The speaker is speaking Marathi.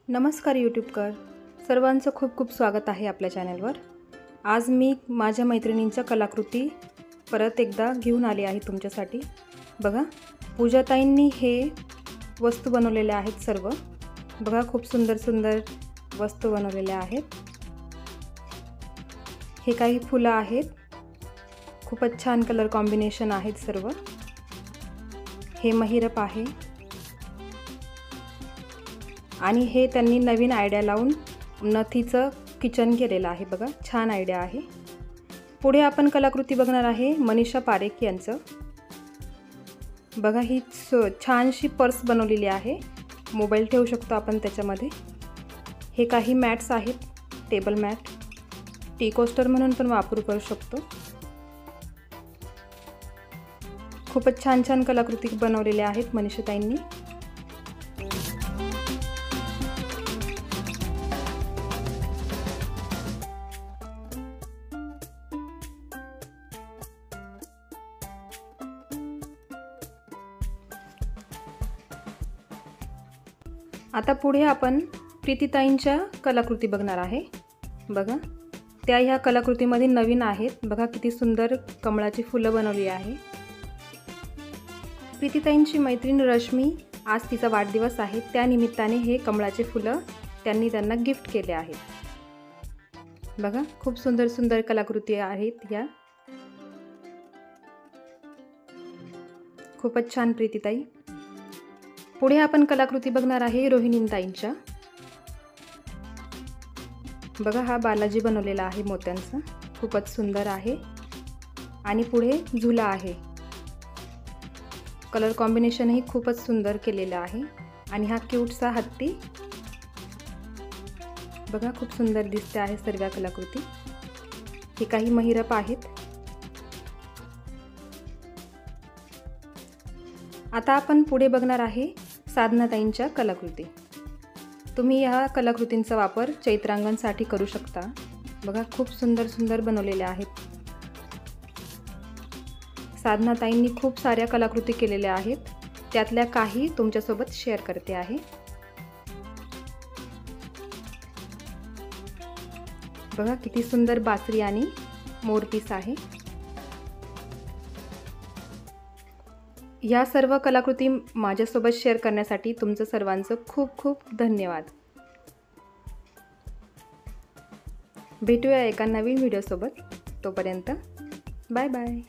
नमस्कार यूट्यूबकर सर्वांचं खूप खूप स्वागत आहे आपल्या चॅनलवर। आज मी माझ्या मैत्रिणींच्या कलाकृती परत एकदा घेऊन आली आहे तुमच्यासाठी। बघा, पूजाताईंनी हे वस्तू बनवलेले आहेत सर्व। बघा, खूप सुंदर सुंदर वस्तू बनवलेल्या आहेत। हे काही फुलं आहेत, खूपच छान कलर कॉम्बिनेशन आहेत सर्व। हे महिरप आहे आणि हे त्यांनी नवीन आयडिया लावून नथीचं किचन केलेलं आहे। बघा, छान आयडिया आहे। पुढे आपण कलाकृती बघणार आहे मनीषा पारेख यांचं। बघा, ही छानशी पर्स बनवलेली आहे, मोबाईल ठेवू शकतो आपण त्याच्यामध्ये। हे काही मॅट्स आहेत, टेबल मॅट, टी कोस्टर म्हणून पण वापरू करू शकतो। खूपच छान छान कलाकृती बनवलेल्या आहेत मनीषाताईंनी। आता पुढे आपण प्रीतीताईंच्या कलाकृती बघणार आहे। बघा, त्या ह्या कलाकृतीमध्ये नवीन आहेत। बघा, किती सुंदर कमळाची फुलं बनवली आहे। प्रीतीताईंची मैत्रीण रश्मी, आज तिचा वाढदिवस आहे, त्या निमित्ताने हे कमळाचे फुलं त्यांनी त्यांना गिफ्ट केले आहेत। बघा, खूप सुंदर सुंदर कलाकृती आहेत या। खूपच छान प्रीतीताई। पुढे आपण कलाकृती बघणार आहे रोहिणीताईंच्या। बघा, हा बालाजी बनवलेला आहे मोत्यांचा, खूपच सुंदर आहे। आणि पुढे झुला आहे, कलर कॉम्बिनेशन ही खूपच सुंदर केलेलं आहे। आणि हा क्यूटसा हत्ती, बघा खूप सुंदर दिसते आहे सर्व कलाकृती। हे काही महिरप आहेत। आता आपण पुढे बघणार आहे साधनाताईंच्या कलाकृती। तुम्ही ह्या कलाकृतींचा वापर चैत्रांगणसाठी करू शकता। बघा, खूप सुंदर सुंदर बनवलेल्या आहेत। साधनाताईंनी खूप साऱ्या कलाकृती केलेल्या आहेत, त्यातल्या काही तुमच्यासोबत शेअर करते आहे। बघा, किती सुंदर बासरी आणि मोरपीस आहे। या सर्व कलाकृती माझ्यासोबत शेअर करण्यासाठी तुमचं सर्वांचं खूप खूप धन्यवाद। भेटूया एका नवीन व्हिडिओसोबत, तोपर्यंत बाय बाय।